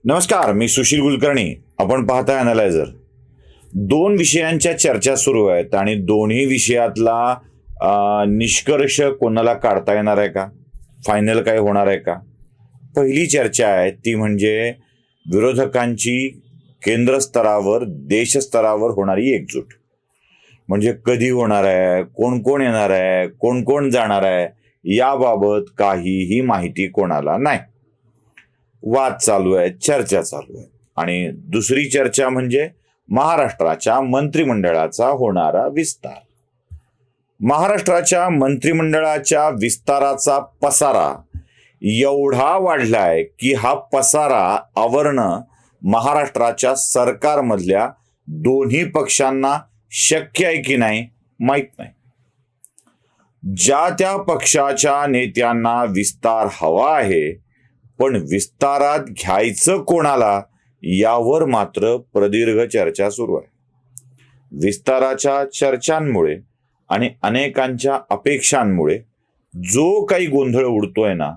नमस्कार, मी सुशील कुलकर्णी. आपण पाहताय अनालायझर. दोन विषयांच्या चर्चा सुरू आहेत आणि दोन्ही विषयातला निष्कर्ष कोणाला काढता येणार आहे का? फायनल काय होणार आहे का? पहिली चर्चा आहे ती म्हणजे विरोधकांची केंद्र स्तरावर देश स्तरावर होणारी एकजूट. म्हणजे कधी होणार आहे, कोण कोण येणार आहे, कोण कोण जाणार आहे, याबाबत काहीही माहिती कोणाला नाही. वाद चालू आहे, चर्चा चालू आहे. आणि दुसरी चर्चा म्हणजे महाराष्ट्राच्या मंत्रिमंडळाचा होणारा विस्तार. महाराष्ट्राच्या मंत्रिमंडळाच्या विस्ताराचा पसारा एवढा वाढलाय की हा पसारा आवरणं महाराष्ट्राच्या सरकारमधल्या दोन्ही पक्षांना शक्य आहे की नाही माहित नाही. ज्या त्या पक्षाच्या नेत्यांना विस्तार हवा आहे, पण विस्तारात घ्यायचं कोणाला यावर मात्र प्रदीर्घ चर्चा सुरू आहे. विस्ताराच्या चर्चांमुळे आणि अनेकांच्या अपेक्षांमुळे जो काही गोंधळ उडतोय ना,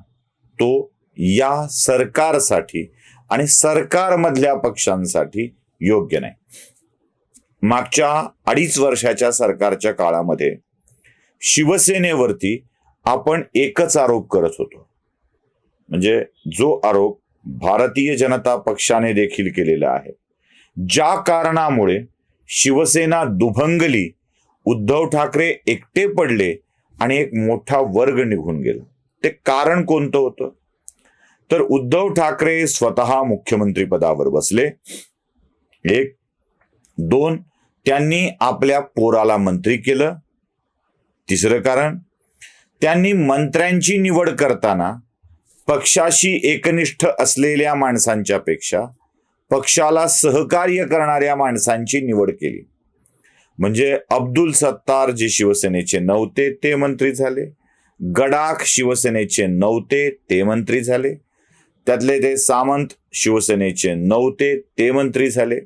तो या सरकारसाठी आणि सरकारमधल्या पक्षांसाठी योग्य नाही. मागच्या 2.5 वर्षाच्या सरकारच्या काळामध्ये शिवसेनेवरती आपण एकच आरोप करत होतो, म्हणजे जो आरोप भारतीय जनता पक्षाने देखील केलेला आहे. ज्या कारणामुळे शिवसेना दुभंगली, उद्धव ठाकरे एकटे पडले आणि एक मोठा वर्ग निघून गेला. ते कारण कोणतं होतं? तर उद्धव ठाकरे स्वतः मुख्यमंत्री पदावर बसले. 1. 2. त्यांनी आपल्या पोराला मंत्री केलं. तिसरं कारण, त्यांनी मंत्र्यांची निवड करताना पक्षाशी एकनिष्ठ असलेल्या माणसांच्या पेक्षा पक्षाला सहकार्य करणाऱ्या माणसांची निवड केली. म्हणजे अब्दुल सत्तार जे शिवसेनेचे नव्हते ते मंत्री झाले, गडाख शिवसेनेचे नव्हते ते मंत्री झाले, त्यातले ते सामंत शिवसेनेचे नव्हते ते मंत्री झाले.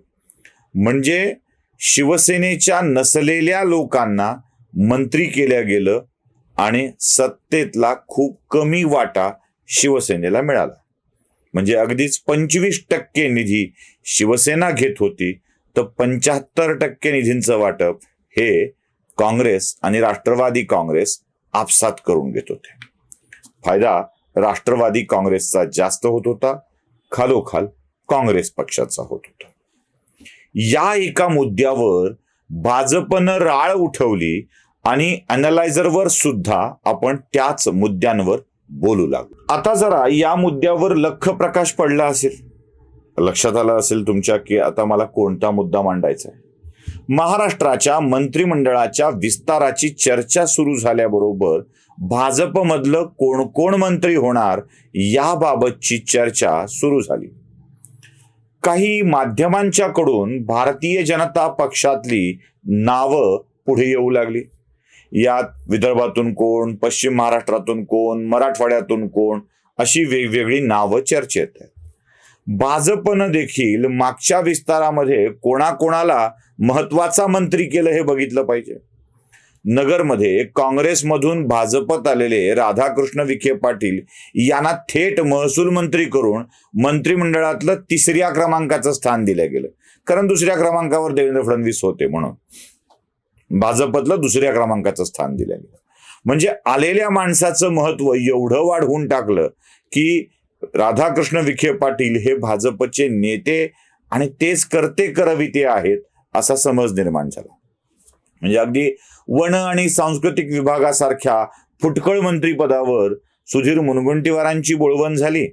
म्हणजे शिवसेनेच्या नसलेल्या लोकांना मंत्री केलं गेलं आणि सत्तेतला खूप कमी वाटा शिवसेनेला मिळाला. म्हणजे अगदीच 25% निधी शिवसेना घेत होती, तर 75% निधींचं वाटप हे काँग्रेस आणि राष्ट्रवादी काँग्रेस आपसात करून घेत होते. फायदा राष्ट्रवादी काँग्रेसचा जास्त होत होता, खालोखाल काँग्रेस पक्षाचा होत होता. या एका मुद्द्यावर भाजपनं राळ उठवली आणि अनालायझरवर सुद्धा आपण त्याच मुद्द्यांवर बोलू लागलो. आता जरा या मुद्द्यावर लख्ख प्रकाश पडला असेल, लक्षात आलं असेल तुमच्या की आता मला कोणता मुद्दा मांडायचा आहे. महाराष्ट्राच्या मंत्रिमंडळाच्या विस्ताराची चर्चा सुरू झाल्याबरोबर भाजपमधलं कोण कोण मंत्री होणार याबाबतची चर्चा सुरू झाली. काही माध्यमांच्याकडून भारतीय जनता पक्षातली नावं पुढे येऊ लागली. यात विदर्भातून कोण, पश्चिम महाराष्ट्रातून कोण, मराठवाड्यातून कोण, अशी वेगवेगळी नावं चर्चेत आहेत. भाजपनं देखील मागच्या विस्तारामध्ये कोणाकोणाला महत्वाचा मंत्री केलं हे बघितलं पाहिजे. नगरमध्ये काँग्रेसमधून भाजपत आलेले राधाकृष्ण विखे पाटील यांना थेट महसूल मंत्री करून मंत्रिमंडळातलं 3ऱ्या क्रमांकाचं स्थान दिलं गेलं. कारण 2ऱ्या क्रमांकावर देवेंद्र फडणवीस होते म्हणून भाजपतलं 2ऱ्या क्रमांकाचं स्थान दिलं गेलं. म्हणजे आलेल्या माणसाचं महत्व एवढं वाढवून टाकलं की राधाकृष्ण विखे पाटील हे भाजपचे नेते आणि तेच करते करविते आहेत असा समज निर्माण झाला. म्हणजे अगदी वन आणि सांस्कृतिक विभागासारख्या फुटकळ मंत्रीपदावर सुधीर मुनगंटीवारांची बोळवण झाली,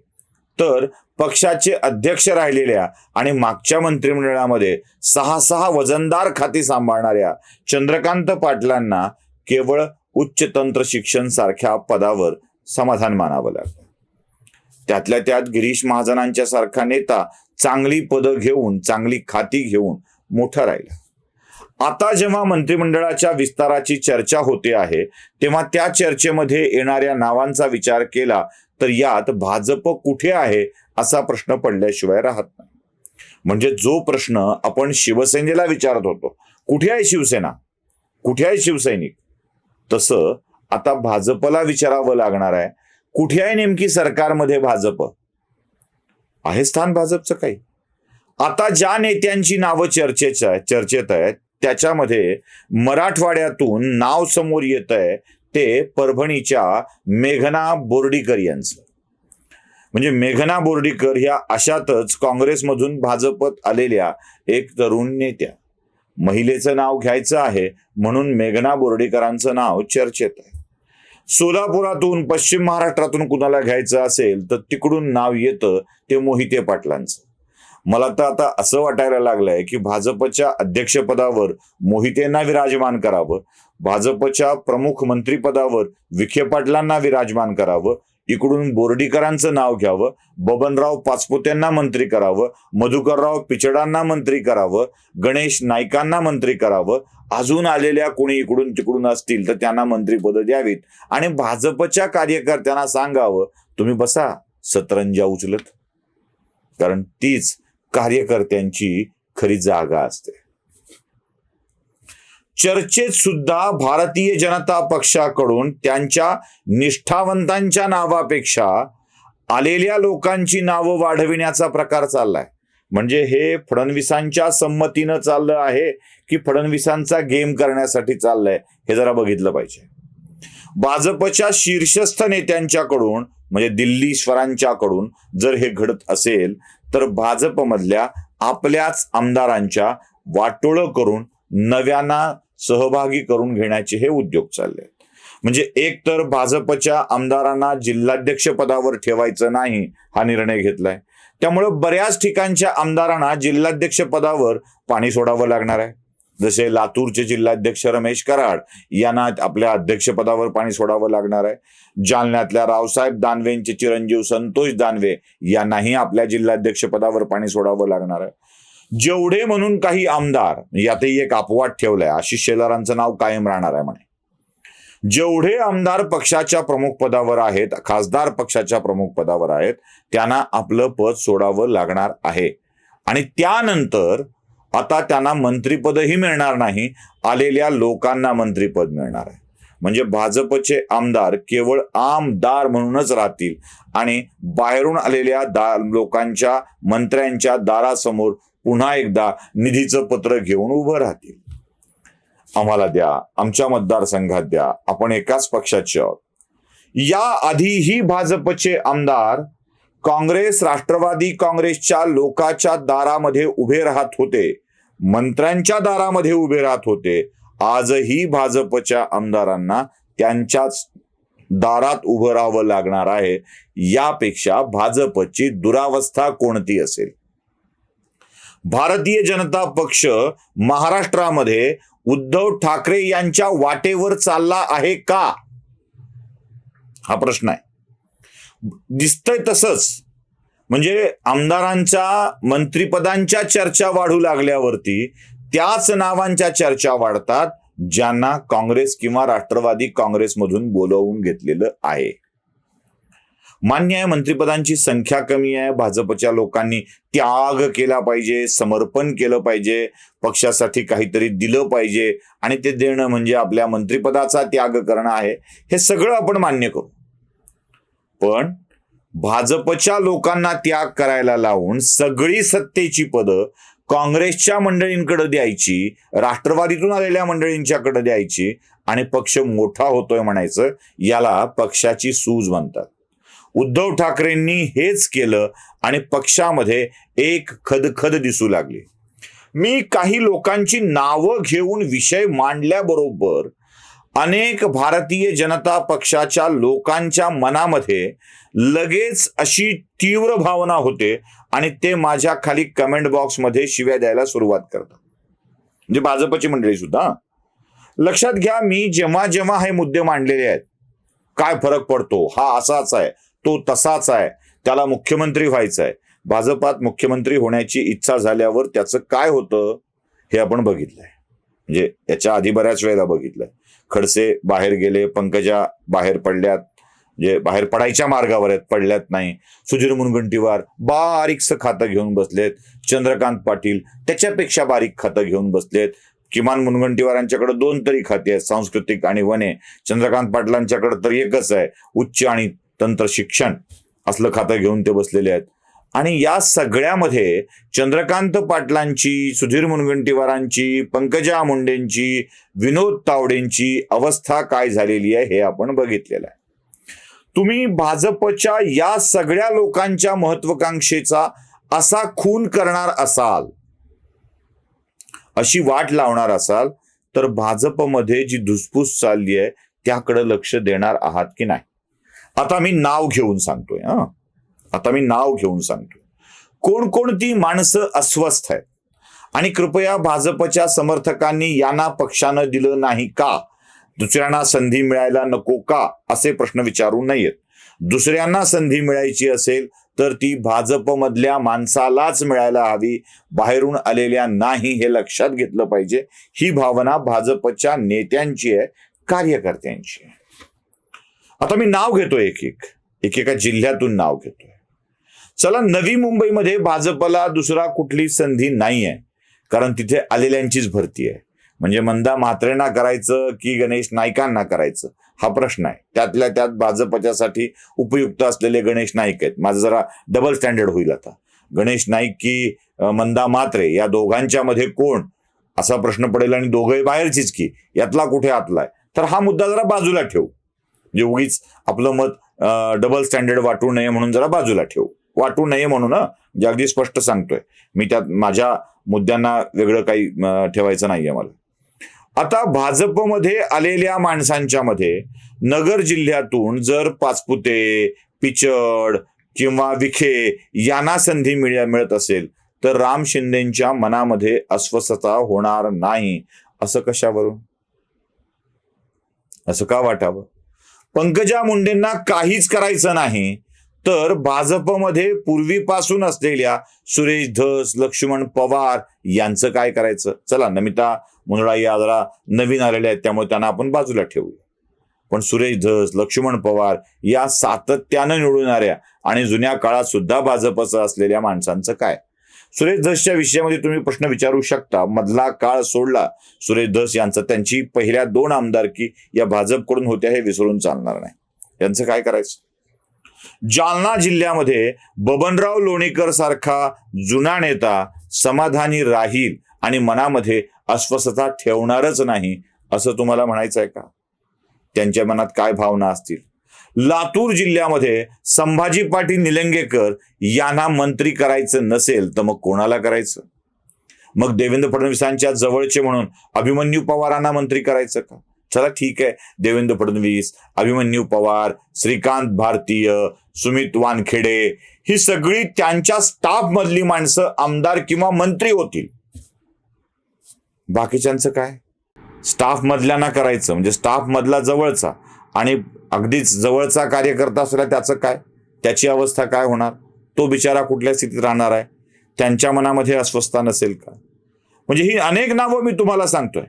तर पक्षाचे अध्यक्ष राहिलेल्या आणि मागच्या मंत्रिमंडळामध्ये 6 वजनदार खाती सांभाळणाऱ्या चंद्रकांत पाटलांना केवळ उच्च तंत्र शिक्षण सारख्या पदावर समाधान मानावं लागलं. त्यातल्या त्यात गिरीश महाजनांच्या सारखा नेता चांगली पदं घेऊन, चांगली खाती घेऊन मोठा राहिला. आता जेव्हा मंत्रिमंडळाच्या विस्ताराची चर्चा होते आहे, तेव्हा त्या चर्चेमध्ये येणाऱ्या नावांचा विचार केला तर यात भाजप कुठे आहे असा प्रश्न पडल्याशिवाय राहत नाही. म्हणजे जो प्रश्न आपण शिवसेनेला विचारत होतो, कुठे आहे शिवसेना, कुठे आहे शिवसैनिक, तसं आता भाजपला विचारावं लागणार आहे, कुठे आहे नेमकी सरकारमध्ये भाजप. आहे स्थान भाजपचं काही. आता ज्या नेत्यांची नावं चर्चेत आहेत त्याच्यामध्ये मराठवाड्यातून नाव समोर येत आहे ते परभणीच्या मेघना बोर्डीकर यांचं. म्हणजे मेघना बोर्डीकर ह्या अशातच काँग्रेसमधून भाजपत आलेल्या एक तरुण नेत्या. महिलेचं नाव घ्यायचं आहे म्हणून मेघना बोर्डीकरांचं नाव चर्चेत आहे. सोलापुरातून पश्चिम महाराष्ट्रातून कुणाला घ्यायचं असेल तर तिकडून नाव येतं ते मोहिते पाटलांचं. मला तर आता असं वाटायला लागलंय की भाजपच्या अध्यक्षपदावर मोहितेंना विराजमान करावं, भाजपच्या प्रमुख मंत्रिपदावर विखे पाटलांना विराजमान करावं, इकडून बोर्डीकरांचं नाव घ्यावं, बबनराव पाचपुतेंना मंत्री करावं, मधुकरराव पिचडांना मंत्री करावं, गणेश नाईकांना मंत्री करावं, अजून आलेल्या कोणी इकडून तिकडून असतील तर त्यांना मंत्रिपद द्यावीत आणि भाजपच्या कार्यकर्त्यांना सांगावं तुम्ही बसा सतरंजा उचलत. कारण तीच कार्यकर्त्यांची खरी जागा असते. चर्चेत सुद्धा भारतीय जनता पक्षाकडून त्यांच्या निष्ठावंतांच्या नावापेक्षा आलेल्या लोकांची नावं वाढविण्याचा प्रकार चाललाय. म्हणजे हे फडणवीसांच्या संमतीनं चाललं आहे की फडणवीसांचा गेम करण्यासाठी चाललंय हे जरा बघितलं पाहिजे. भाजपच्या शीर्षस्थ नेत्यांच्याकडून म्हणजे दिल्लीश्वरांच्याकडून जर हे घडत असेल तर भाजपमधल्या आपल्याच आमदारांच्या वाटोळं करून नव्यांना सहभागी करून घेण्याचे हे उद्योग चालले. म्हणजे एक तर भाजपच्या आमदारांना जिल्हाध्यक्ष पदावर ठेवायचं नाही हा निर्णय घेतलाय. त्यामुळे बऱ्याच ठिकाणच्या आमदारांना जिल्हाध्यक्ष पदावर पाणी सोडावं लागणार आहे. जसे लातूरचे जिल्हाध्यक्ष रमेश कराड यांना आपल्या अध्यक्षपदावर पाणी सोडावं लागणार आहे. जालन्यातल्या रावसाहेब दानवेंचे चिरंजीव संतोष दानवे यांनाही आपल्या जिल्हाध्यक्ष पदावर पाणी सोडावं लागणार आहे. जेवढे म्हणून काही आमदार, यातही एक अपवाद ठेवलाय, आशिष शेलारांचं नाव कायम राहणार आहे म्हणे. जेवढे आमदार पक्षाच्या प्रमुख पदावर आहेत, खासदार पक्षाच्या प्रमुख पदावर आहेत, त्यांना आपलं पद सोडावं लागणार आहे. आणि त्यानंतर आता त्यांना मंत्रिपदही मिळणार नाही, आलेल्या लोकांना मंत्रिपद मिळणार आहे. म्हणजे भाजपचे आमदार केवळ आमदार म्हणूनच राहतील आणि बाहेरून आलेल्या लोकांच्या मंत्र्यांच्या दारासमोर पुन्हा एकदा निधीचं पत्र घेऊन उभं राहतील. आम्हाला द्या, आमच्या मतदारसंघात द्या, आपण एकाच पक्षाचे आहोत. या आधीही भाजपचे आमदार काँग्रेस राष्ट्रवादी काँग्रेसच्या लोकांच्या दारामध्ये उभे राहत होते, मंत्र्यांच्या दारामध्ये उभे राहत होते. आजही भाजपच्या आमदारांना त्यांच्याच दारात उभं राहावं लागणार आहे. यापेक्षा भाजपची दुरावस्था कोणती असेल. भारतीय जनता पक्ष महाराष्ट्रामध्ये उद्धव ठाकरे यांच्या वाटेवर चालला आहे का हा प्रश्न आहे. दिसतंय तसंच. म्हणजे आमदारांच्या मंत्रिपदांच्या चर्चा वाढू लागल्यावरती त्याच नावांच्या चर्चा वाढतात ज्यांना काँग्रेस किंवा राष्ट्रवादी काँग्रेसमधून बोलवून घेतलेलं आहे. मान्य आहे, मंत्रिपदांची संख्या कमी आहे, भाजपच्या लोकांनी त्याग केला पाहिजे, समर्पण केलं पाहिजे, पक्षासाठी काहीतरी दिलं पाहिजे आणि ते देणं म्हणजे आपल्या मंत्रिपदाचा त्याग करणं आहे. हे सगळं आपण मान्य करू. पण भाजपच्या लोकांना त्याग करायला लावून सगळी सत्तेची पदं काँग्रेसच्या मंडळींकडे द्यायची, राष्ट्रवादीतून आलेल्या मंडळींच्याकडे द्यायची आणि पक्ष मोठा होतोय म्हणायचं, याला पक्षाची सूज म्हणतात. उद्धव ठाकरेंनी हेच केलं आणि पक्षामध्ये एक खदखद दिसू लागली. मी काही लोकांची नावं घेऊन विषय मांडल्याबरोबर अनेक भारतीय जनता पक्षाच्या लोकांच्या मनामध्ये लगेच अशी तीव्र भावना होते आणि ते माझ्या खाली कमेंट बॉक्समध्ये शिव्या द्यायला सुरुवात करतात. म्हणजे भाजपची मंडळी सुद्धा. लक्षात घ्या, मी जेव्हा जेव्हा हे मुद्दे मांडलेले आहेत, काय फरक पडतो, हा असाच आहे, तो तसाच आहे, त्याला मुख्यमंत्री व्हायचं आहे. भाजपात मुख्यमंत्री होण्याची इच्छा झाल्यावर त्याचं काय होतं हे आपण बघितलंय. म्हणजे याच्या आधी बऱ्याच वेळेला बघितलंय. खडसे बाहेर गेले, पंकजा बाहेर पडल्यात, म्हणजे बाहेर पडायच्या मार्गावर आहेत, पडल्यात नाही. सुधीर मुनगंटीवार बारीकसं खातं घेऊन बसलेत. चंद्रकांत पाटील त्याच्यापेक्षा बारीक खातं घेऊन बसलेत. किमान मुनगंटीवारांच्याकडे 2 तरी खाते आहेत, सांस्कृतिक आणि वने. चंद्रकांत पाटलांच्याकडे तर एकच आहे, उच्च आणि तंत्र शिक्षण असलं खातं घेऊन ते बसलेले आहेत. आणि या सगळ्यामध्ये चंद्रकांत पाटलांची, सुधीर मुनगंटीवारांची, पंकजा मुंडेंची, विनोद तावडेंची अवस्था काय झालेली आहे हे आपण बघितलेलं आहे. तुम्ही भाजपच्या या सगळ्या लोकांच्या महत्वाकांक्षेचा असा खून करणार असाल, अशी वाट लावणार असाल, तर भाजपमध्ये जी धुसफूस चालली आहे त्याकडे लक्ष देणार आहात की नाही? आता मी नाव घेऊन सांगतोय. कोणकोणती माणसं अस्वस्थ आहेत आणि कृपया भाजपच्या समर्थकांनी यांना पक्षानं दिलं नाही का, दुसऱ्यांना संधी मिळायला नको का, असे प्रश्न विचारू नयेत. दुसऱ्यांना संधी मिळायची असेल तर ती भाजपमधल्या माणसालाच मिळायला हवी, बाहेरून आलेल्या नाही, हे लक्षात घेतलं पाहिजे. ही भावना भाजपच्या नेत्यांची आहे, कार्यकर्त्यांची आहे. आता मी नाव घेतोय एकेका जिल्ह्यातून नाव घेतोय. चला, नवी मुंबईमध्ये भाजपला दुसरा कुठली संधी नाही आहे, कारण तिथे आलेल्यांचीच भरती आहे. म्हणजे मंदा म्हात्रेंना करायचं की गणेश नाईकांना करायचं हा प्रश्न आहे. त्यातल्या त्यात भाजपच्यासाठी उपयुक्त असलेले गणेश नाईक आहेत. माझं जरा डबल स्टँडर्ड होईल आता. गणेश नाईक की मंदा म्हात्रे, या दोघांच्या मध्ये कोण, असा प्रश्न पडेल. आणि दोघंही बाहेरचीच की, यातला कुठे आतला आहे, तर हा मुद्दा जरा बाजूला ठेवू. म्हणजे उगीच आपलं मत डबल स्टँडर्ड वाटू नये म्हणून जरा बाजूला ठेवू. वाटू नये म्हणून जे अगदी स्पष्ट सांगतोय मी, त्यात माझ्या मुद्द्यांना वेगळं काही ठेवायचं नाहीये मला. आता भाजपमध्ये आलेल्या माणसांच्या मध्ये नगर जिल्ह्यातून जर पाचपुते, पिचड किंवा विखे यांना संधी मिळत असेल तर राम शिंदेच्या मनामध्ये अस्वस्थता होणार नाही. असं कशावरून? असं का वाटावं? पंकजा मुंडेंना काहीच करायचं नाही तर भाजपमध्ये पूर्वीपासून असलेल्या सुरेश धस, लक्ष्मण पवार यांचं काय करायचं? चला, नमिता मुंदडा या जरा नवीन आलेल्या आहेत त्यामुळे त्यांना आपण बाजूला ठेवूया. पण सुरेश धस, लक्ष्मण पवार या सातत्यानं निवडून आल्या आणि जुन्या काळात सुद्धा भाजपचं असलेल्या माणसांचं काय? सुरेश धसच्या विषयामध्ये तुम्ही प्रश्न विचारू शकता. मधला काळ सोडला सुरेश धस यांचा, त्यांची पहिल्या 2 आमदारकी या भाजपकडून होत्या हे विसरून चालणार नाही. यांचं काय करायचं? जालना जिल्ह्यामध्ये बबनराव लोणीकर सारखा जुना नेता समाधानी राहील आणि मनामध्ये अस्वस्थता ठेवणारच नाही असं तुम्हाला म्हणायचं आहे का? त्यांच्या मनात काय भावना असतील? लातूर जिल्ह्यामध्ये संभाजी पाटील निलंगेकर यांना मंत्री करायचं नसेल तर मग कोणाला करायचं? मग देवेंद्र फडणवीसांच्या जवळचे म्हणून अभिमन्यू पवारांना मंत्री करायचं का? चला ठीक आहे, देवेंद्र फडणवीस, अभिमन्यू पवार, श्रीकांत भारतीय, सुमित वानखेडे ही सगळी त्यांच्या स्टाफ मधली माणसं आमदार किंवा मंत्री होतील. बाकीच्यांचं काय? स्टाफ मधल्यांना करायचं म्हणजे स्टाफ मधला जवळचा आणि अगदीच जवळचा कार्यकर्ता असला त्याचं काय? त्याची अवस्था काय होणार? तो बिचारा कुठल्या स्थितीत राहणार आहे? त्यांच्या मनामध्ये अस्वस्थता नसेल का? म्हणजे ही अनेक नावं मी तुम्हाला सांगतोय.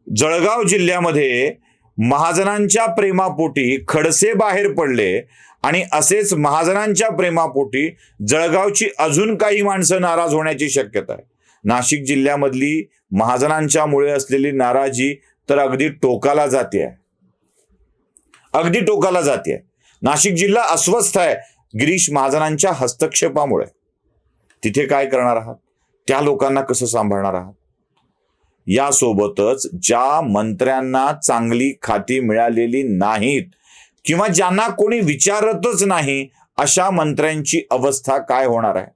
जळगाव जिल्ह्यामध्ये महाजनांच्या प्रेमापोटी खडसे बाहेर पडले आणि असेच महाजनांच्या प्रेमापोटी जळगावची अजून काही माणसं नाराज होण्याची शक्यता आहे. नाशिक जिल्ह्यामधली महाजनांच्या मुळे असलेली नाराजी तर अगदी टोकाला जाते. नाशिक जिल्हा अस्वस्थ आहे गिरीश महाजनांच्या हस्तक्षेपामुळे. तिथे काय करणार आहात? त्या लोकांना कसं सांभाळणार आहात? यासोबतच ज्या मंत्र्यांना चांगली खाती मिळालेली नाहीत किंवा ज्यांना कोणी विचारतच नाही अशा मंत्र्यांची अवस्था काय होणार आहे?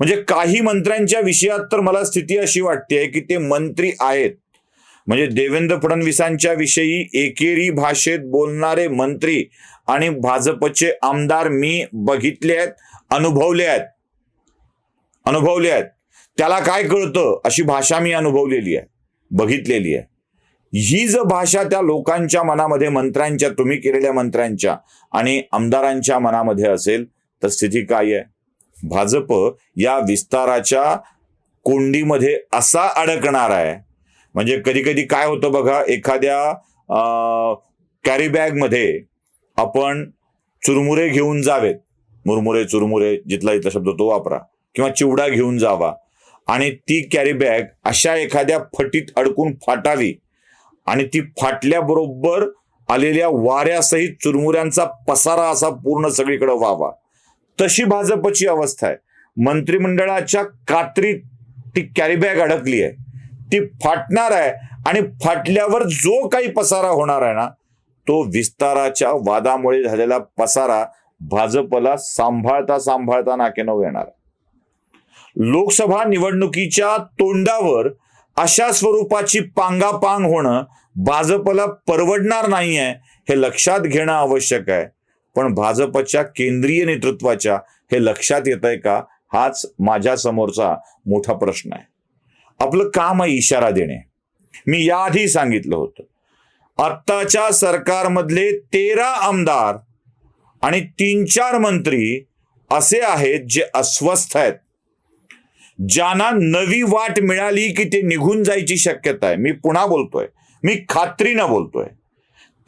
म्हणजे काही मंत्र्यांच्या विषयात तर मला स्थिती अशी वाटते की ते मंत्री आहेत, म्हणजे देवेंद्र फडणवीसांच्या विषयी एकेरी भाषेत बोलणारे मंत्री आणि भाजपचे आमदार मी बघितले आहेत, अनुभवले आहेत. त्याला काय कळतं अशी भाषा मी अनुभवलेली आहे, बघितलेली आहे. ही जर भाषा त्या लोकांच्या मनामध्ये, मंत्र्यांच्या, तुम्ही केलेल्या मंत्र्यांच्या आणि आमदारांच्या मनामध्ये असेल तर स्थिती काय आहे? भाजप या विस्ताराच्या कोंडीमध्ये असा अडकणार आहे. म्हणजे कधी कधी काय होतं बघा, एखाद्या कॅरी बॅग मध्ये आपण चुरमुरे घेऊन जावेत, मुरमुरे चुरमुरे जिथला शब्द तो वापरा, किंवा चिवडा घेऊन जावा आणि ती कॅरी बॅग अशा एखाद्या फटीत अडकून फाटावी आणि ती फाटल्याबरोबर आलेल्या वाऱ्यासहित चुरमुऱ्यांचा पसारा असा पूर्ण सगळीकडे व्हावा, तशी भाजपची अवस्था आहे. मंत्रिमंडळाच्या कात्रीत ती कॅरीबॅग अडकली आहे, ती फाटणार आहे. आणि फाटल्यावर जो काही पसारा होणार आहे ना, तो विस्ताराच्या वादामुळे झालेला पसारा भाजपला सांभाळता सांभाळता नाकेनऊ येणार. लोकसभा निवडणुकीच्या तोंडावर अशा स्वरूपाची पांगापांग होणं भाजपला परवडणार नाहीये, हे लक्षात घेणं आवश्यक आहे. पण भाजपच्या केंद्रीय नेतृत्वाच्या हे लक्षात येत आहे का, हाच माझ्या समोरचा मोठा प्रश्न आहे. आपलं काम आहे इशारा देणे. मी याआधी सांगितलं होतं, आत्ताच्या सरकारमधले 13 आमदार आणि 3-4 मंत्री असे आहेत जे अस्वस्थ आहेत, ज्यांना नवी वाट मिळाली की ते निघून जायची शक्यता आहे. मी पुन्हा बोलतोय, मी खात्रीनं बोलतोय,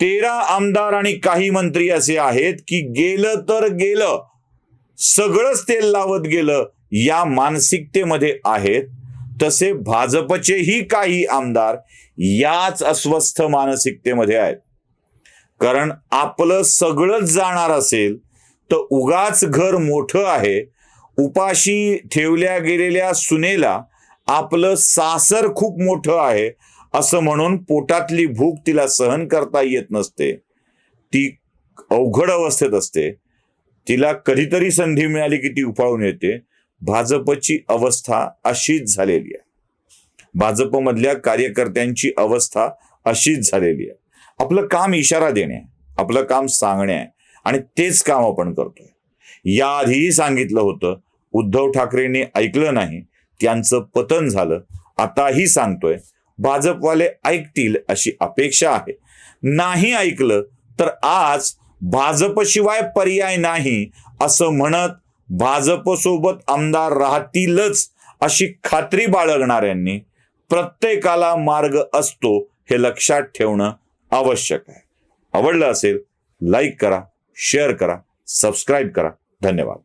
13 आमदार आणि काही मंत्री असे आहेत की गेलं तर गेलं, सगळंच तेल लावत गेलं या मानसिकतेमध्ये आहेत. तसे भाजपचेही काही आमदार याच अस्वस्थ मानसिकतेमध्ये आहेत. कारण आपलं सगळंच जाणार असेल तर उगाच घर मोठं आहे, उपाशी ठेवल्या गेलेल्या सुनेला आपलं सासर खूप मोठं आहे असं म्हणून पोटातली भूक तिला सहन करता येत नसते. ती अवघड अवस्थेत असते. तिला कधीतरी संधी मिळाली की ती उफाळून येते. भाजपची अवस्था अशीच झालेली आहे. भाजपमधल्या कार्यकर्त्यांची अवस्था अशीच झालेली आहे. आपलं काम इशारा देणे, आपलं काम सांगणे आहे आणि तेच काम आपण करतोय. याआधीही सांगितलं होतं, उद्धव ठाकरेंनी ऐकलं नाही, त्यांचं पतन झालं. आताही सांगतोय, भाजपवाले ऐकतील अशी अपेक्षा आहे. नाही ऐकलं तर आज भाजपशिवाय पर्याय नाही असं म्हणत भाजपसोबत आमदार राहतीलच अशी खात्री बाळगणाऱ्यांनी प्रत्येकाला मार्ग असतो हे लक्षात ठेवणं आवश्यक आहे. आवडलं असेल लाईक करा, शेअर करा, सबस्क्राईब करा. धन्यवाद.